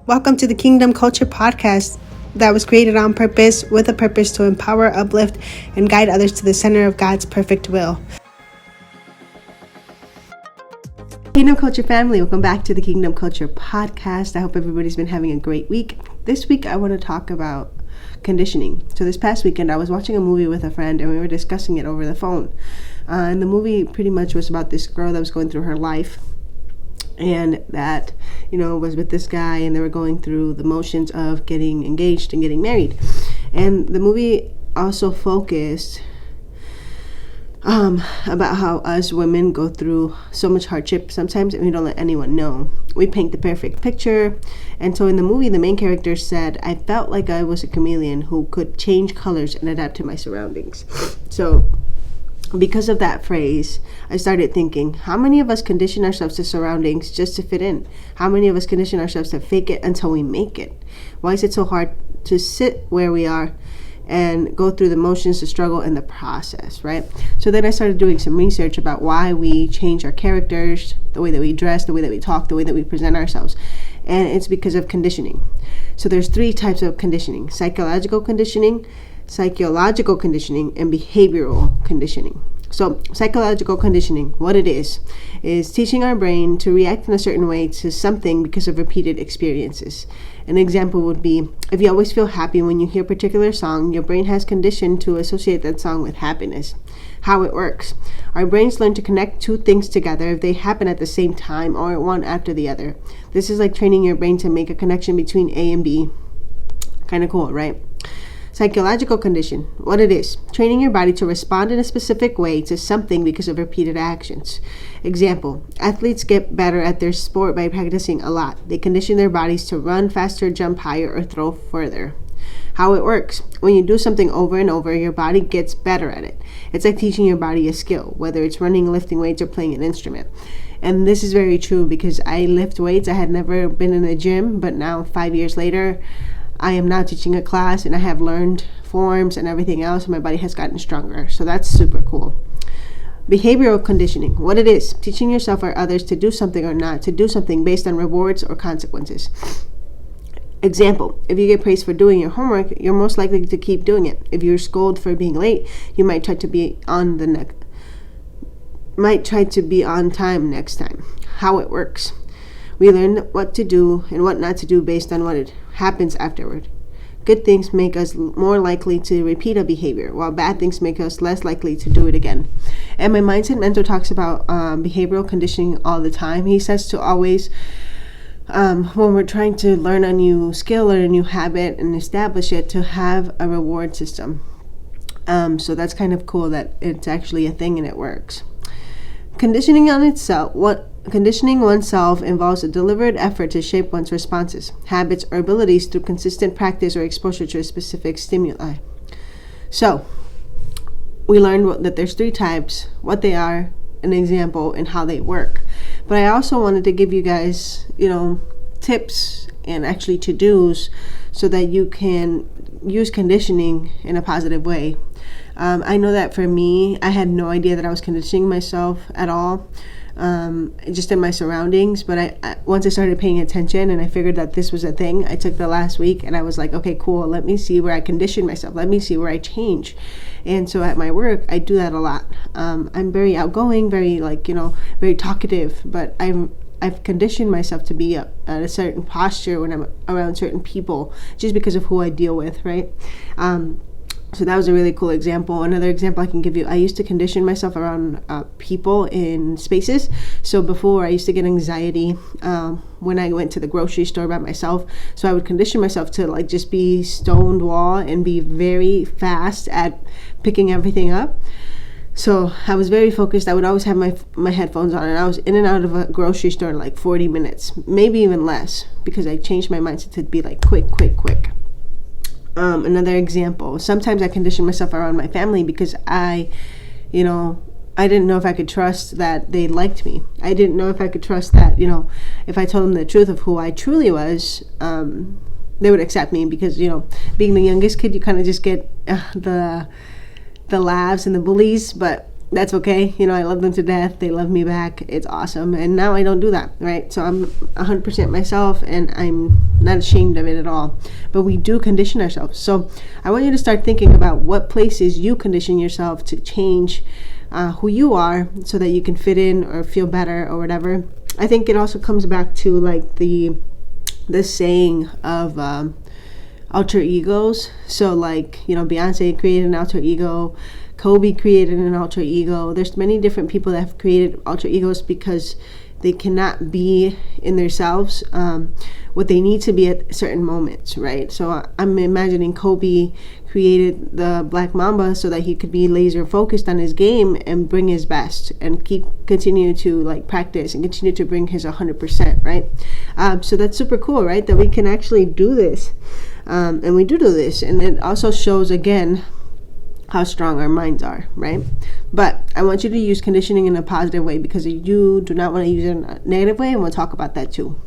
Welcome to the Kingdom Culture Podcast that was created on purpose with a purpose to empower, uplift, and guide others to the center of God's perfect will. Kingdom Culture family, welcome back to the Kingdom Culture Podcast. I hope everybody's been having a great week. This week I want to talk about conditioning. So this past weekend I was watching a movie with a friend and we were discussing it over the phone. And the movie pretty much was about this girl that was going through her life. And that, was with this guy, and they were going through the motions of getting engaged and getting married. And the movie also focused about how us women go through so much hardship sometimes, and we don't let anyone know. We paint the perfect picture. And so in the movie, the main character said, I felt like I was a chameleon who could change colors and adapt to my surroundings. So because of that phrase, I started thinking, how many of us condition ourselves to surroundings just to fit in? How many of us condition ourselves to fake it until we make it? Why is it so hard to sit where we are and go through the motions, the struggle, and the process, right? So then I started doing some research about why we change our characters, the way that we dress, the way that we talk, the way that we present ourselves. And it's because of conditioning. So there's 3 types of conditioning: psychological conditioning, psychological conditioning, and behavioral conditioning. So psychological conditioning, what it is teaching our brain to react in a certain way to something because of repeated experiences. An example would be, if you always feel happy when you hear a particular song, your brain has conditioned to associate that song with happiness. How it works: our brains learn to connect 2 things together if they happen at the same time or one after the other. This is like training your brain to make a connection between A and B. Kind of cool, right? Psychological condition, what it is: training your body to respond in a specific way to something because of repeated actions. Example, athletes get better at their sport by practicing a lot. They condition their bodies to run faster, jump higher, or throw further. How it works: when you do something over and over, your body gets better at it. It's like teaching your body a skill, whether it's running, lifting weights, or playing an instrument. And this is very true because I lift weights. I had never been in a gym, but now 5 years later, I am now teaching a class and I have learned forms and everything else, and my body has gotten stronger. So that's super cool. Behavioral conditioning, what it is: teaching yourself or others to do something or not to do something based on rewards or consequences. Example, if you get praised for doing your homework, you're most likely to keep doing it. If you're scolded for being late, you might try to be on time next time. How it works: we learn what to do and what not to do based on what it happens afterward. Good things make us more likely to repeat a behavior, while bad things make us less likely to do it again. And my mindset mentor talks about behavioral conditioning all the time. He says to always, when we're trying to learn a new skill or a new habit and establish it, to have a reward system. So that's kind of cool that it's actually a thing and it works. Conditioning oneself involves a deliberate effort to shape one's responses, habits, or abilities through consistent practice or exposure to a specific stimuli. So, we learned that there's 3 types, what they are, an example, and how they work. But I also wanted to give you guys, tips and actually to-dos so that you can use conditioning in a positive way. I know that for me, I had no idea that I was conditioning myself at all, just in my surroundings. But I once I started paying attention and I figured that this was a thing, I took the last week and I was like, okay, cool. Let me see where I condition myself. Let me see where I change. And so at my work, I do that a lot. I'm very outgoing, very very talkative, but I've conditioned myself to be at a certain posture when I'm around certain people just because of who I deal with, right? So that was a really cool example. Another example I can give you, I used to condition myself around people in spaces. So before, I used to get anxiety when I went to the grocery store by myself. So I would condition myself to just be stoned wall and be very fast at picking everything up. So I was very focused. I would always have my headphones on, and I was in and out of a grocery store in 40 minutes, maybe even less, because I changed my mindset to be quick. Another example, sometimes I condition myself around my family because I didn't know if I could trust that they liked me. I didn't know if I could trust that, if I told them the truth of who I truly was, they would accept me because, being the youngest kid, you kind of just get the laughs and the bullies, but that's okay. I love them to death. They love me back. It's awesome. And now I don't do that, right? So I'm 100% myself, and I'm not ashamed of it at all. But we do condition ourselves. So I want you to start thinking about what places you condition yourself to change who you are so that you can fit in or feel better or whatever. I think it also comes back to like the saying of alter egos. So like, Beyonce created an alter ego, Kobe created an alter ego. There's many different people that have created alter egos because they cannot be in themselves what they need to be at certain moments, right? So I'm imagining Kobe created the Black Mamba so that he could be laser focused on his game and bring his best and continue to like practice and continue to bring his 100%, right? So that's super cool, right? That we can actually do this. And we do this. And it also shows, again, how strong our minds are, right? But I want you to use conditioning in a positive way because you do not want to use it in a negative way, and we'll talk about that too.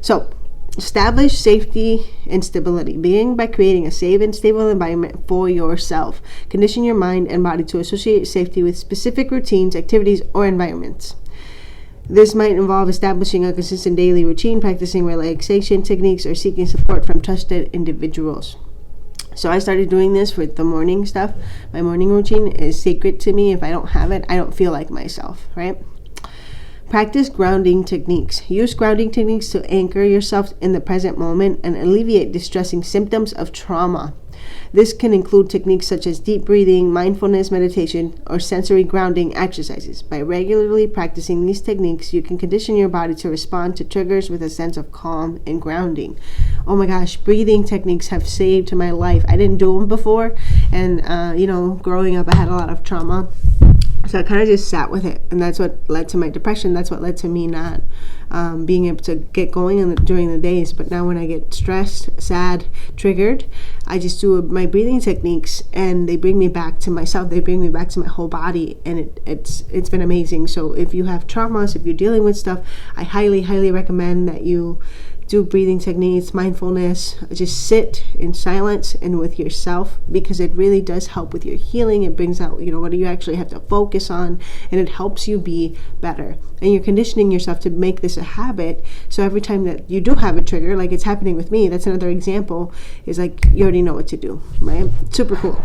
So establish safety and stability, beginning by creating a safe and stable environment for yourself. Condition your mind and body to associate safety with specific routines, activities, or environments. This might involve establishing a consistent daily routine, practicing relaxation techniques, or seeking support from trusted individuals. So I started doing this with the morning stuff. My morning routine is sacred to me. If I don't have it, I don't feel like myself, right? Practice grounding techniques. Use grounding techniques to anchor yourself in the present moment and alleviate distressing symptoms of trauma. This can include techniques such as deep breathing, mindfulness meditation, or sensory grounding exercises. By regularly practicing these techniques, you can condition your body to respond to triggers with a sense of calm and grounding. Oh my gosh, breathing techniques have saved my life. I didn't do them before, and growing up I had a lot of trauma. So I kind of just sat with it, and that's what led to my depression. That's what led to me not being able to get going during the days. But now when I get stressed, sad, triggered, I just do my breathing techniques, and they bring me back to myself. They bring me back to my whole body, and it's been amazing. So if you have traumas, if you're dealing with stuff, I highly, highly recommend that you do breathing techniques, mindfulness, just sit in silence and with yourself, because it really does help with your healing. It brings out, what do you actually have to focus on, and it helps you be better. And you're conditioning yourself to make this a habit. So every time that you do have a trigger, like it's happening with me, that's another example, is like you already know what to do, right? Super cool.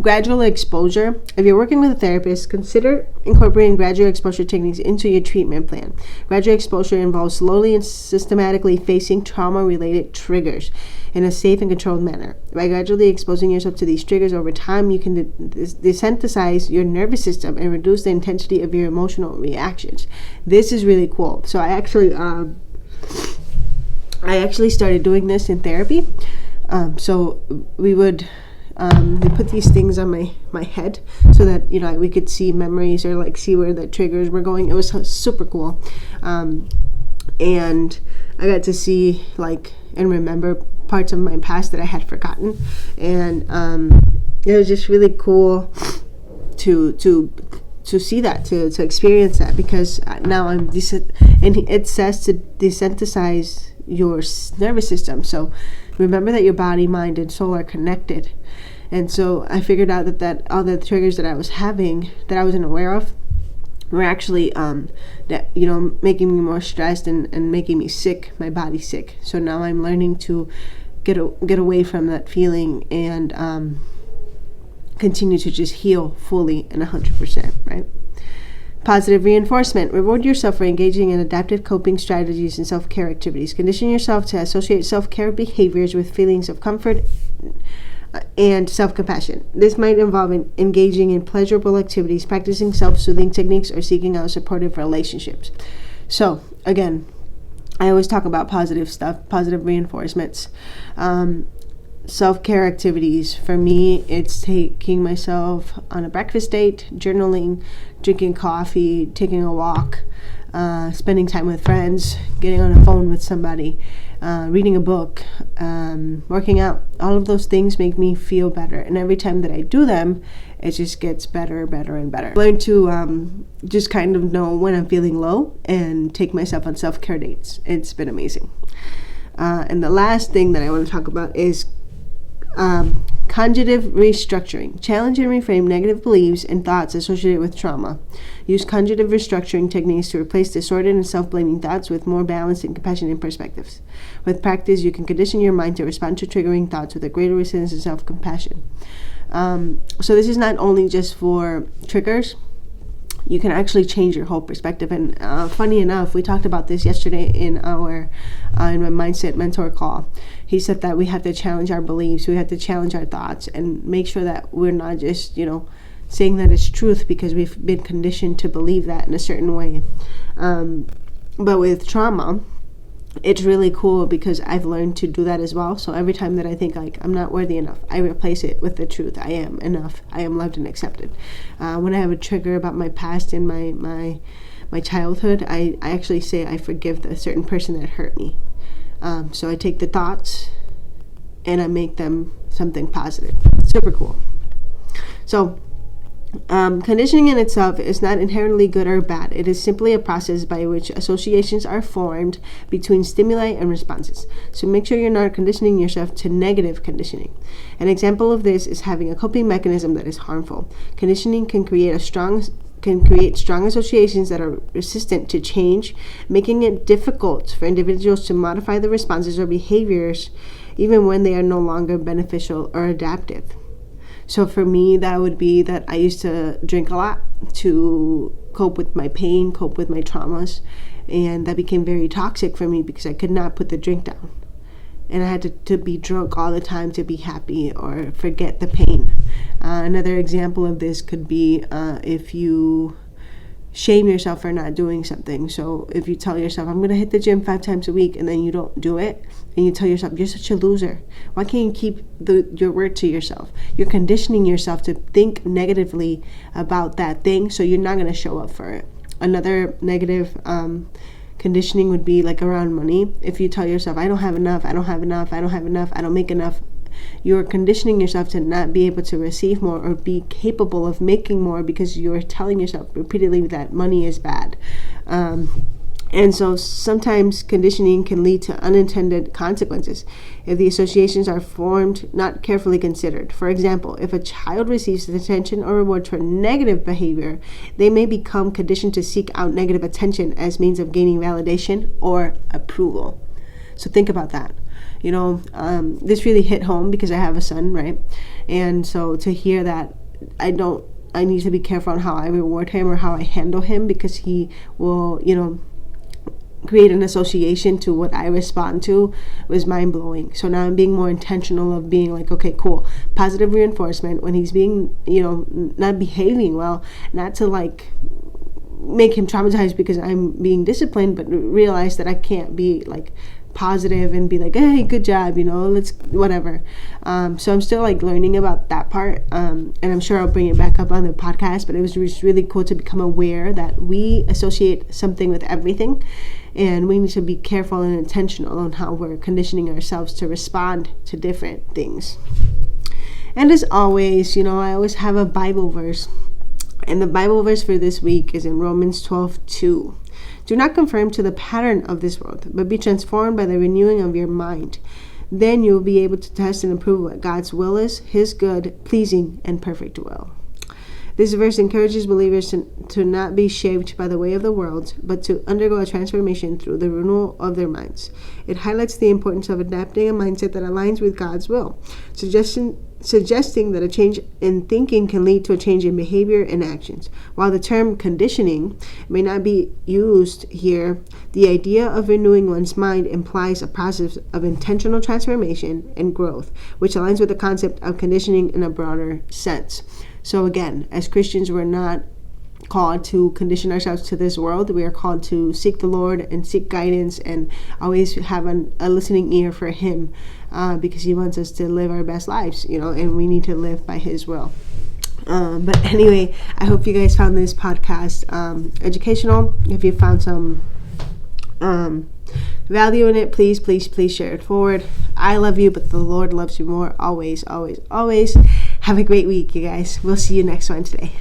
Gradual exposure. If you're working with a therapist, consider incorporating gradual exposure techniques into your treatment plan. Gradual exposure involves slowly and systematically facing trauma-related triggers in a safe and controlled manner. By gradually exposing yourself to these triggers over time, you can desensitize your nervous system and reduce the intensity of your emotional reactions. This is really cool. So I actually started doing this in therapy. So we would they put these things on my head so that we could see memories or like see where the triggers were going. It was super cool, and I got to see and remember parts of my past that I had forgotten, and it was just really cool to see that, to experience that, because now I'm and it says to desensitize your nervous system. So remember that your body, mind, and soul are connected. And so I figured out that all the triggers that I was having that I wasn't aware of were actually making me more stressed and making me sick, my body sick. So now I'm learning to get away from that feeling and continue to just heal fully and 100%, right? Positive reinforcement. Reward yourself for engaging in adaptive coping strategies and self-care activities. Condition yourself to associate self-care behaviors with feelings of comfort and self-compassion. This might involve engaging in pleasurable activities, practicing self-soothing techniques, or seeking out supportive relationships. So, again, I always talk about positive stuff, positive reinforcements. Self-care activities. For me, it's taking myself on a breakfast date, journaling, drinking coffee, taking a walk, spending time with friends, getting on a phone with somebody, reading a book, working out. All of those things make me feel better, and every time that I do them, it just gets better, better, and better. I learned to just kind of know when I'm feeling low and take myself on self-care dates. It's been amazing. And the last thing that I want to talk about is Cognitive restructuring. Challenge and reframe negative beliefs and thoughts associated with trauma. Use cognitive restructuring techniques to replace distorted and self-blaming thoughts with more balanced and compassionate perspectives. With practice, you can condition your mind to respond to triggering thoughts with a greater resilience and self-compassion. So this is not only just for triggers. You can actually change your whole perspective. And funny enough, we talked about this yesterday in our in my mindset mentor call. He said that we have to challenge our beliefs, we have to challenge our thoughts, and make sure that we're not just saying that it's truth because we've been conditioned to believe that in a certain way. But with trauma, it's really cool because I've learned to do that as well. So every time that I think like I'm not worthy enough, I replace it with the truth. I am enough. I am loved and accepted. When I have a trigger about my past and my childhood, I actually say I forgive the certain person that hurt me. So I take the thoughts and I make them something positive. Super cool. So conditioning in itself is not inherently good or bad. It is simply a process by which associations are formed between stimuli and responses. So make sure you're not conditioning yourself to negative conditioning. An example of this is having a coping mechanism that is harmful. Conditioning can create strong associations that are resistant to change, making it difficult for individuals to modify the responses or behaviors even when they are no longer beneficial or adaptive. So for me, that would be that I used to drink a lot to cope with my pain, cope with my traumas, and that became very toxic for me because I could not put the drink down. And I had to be drunk all the time to be happy or forget the pain. Another example of this could be if you shame yourself for not doing something. So if you tell yourself, I'm going to hit the gym 5 times a week, and then you don't do it, and you tell yourself, you're such a loser. Why can't you keep your word to yourself? You're conditioning yourself to think negatively about that thing, so you're not going to show up for it. Another negative conditioning would be like around money. If you tell yourself, I don't have enough, I don't have enough, I don't have enough, I don't make enough, you're conditioning yourself to not be able to receive more or be capable of making more because you're telling yourself repeatedly that money is bad. And so sometimes conditioning can lead to unintended consequences if the associations are formed not carefully considered. For example, if a child receives attention or reward for negative behavior, they may become conditioned to seek out negative attention as means of gaining validation or approval. So think about that. This really hit home because I have a son, right? And so to hear that, I need to be careful on how I reward him or how I handle him because he will, create an association to what I respond to was mind-blowing. So now I'm being more intentional of being like, okay, cool, positive reinforcement when he's being, not behaving well, not to like make him traumatized because I'm being disciplined, but realize that I can't be like positive and be like, hey, good job, let's whatever. So I'm still like learning about that part, and I'm sure I'll bring it back up on the podcast, but it was just really cool to become aware that we associate something with everything, and we need to be careful and intentional on how we're conditioning ourselves to respond to different things. And as always, I always have a Bible verse, and the Bible verse for this week is in Romans 12:2. Do not conform to the pattern of this world, but be transformed by the renewing of your mind. Then you will be able to test and approve what God's will is, His good, pleasing, and perfect will. This verse encourages believers to not be shaped by the way of the world, but to undergo a transformation through the renewal of their minds. It highlights the importance of adapting a mindset that aligns with God's will, suggesting that a change in thinking can lead to a change in behavior and actions. While the term conditioning may not be used here, the idea of renewing one's mind implies a process of intentional transformation and growth, which aligns with the concept of conditioning in a broader sense. So again, as Christians, we're not called to condition ourselves to this world. We are called to seek the Lord and seek guidance and always have a listening ear for Him, because He wants us to live our best lives, and we need to live by His will. But anyway, I hope you guys found this podcast educational. If you found some value in it, please share it forward. I love you, but the Lord loves you more. Always, always, always. Have a great week, you guys. We'll see you next Wednesday.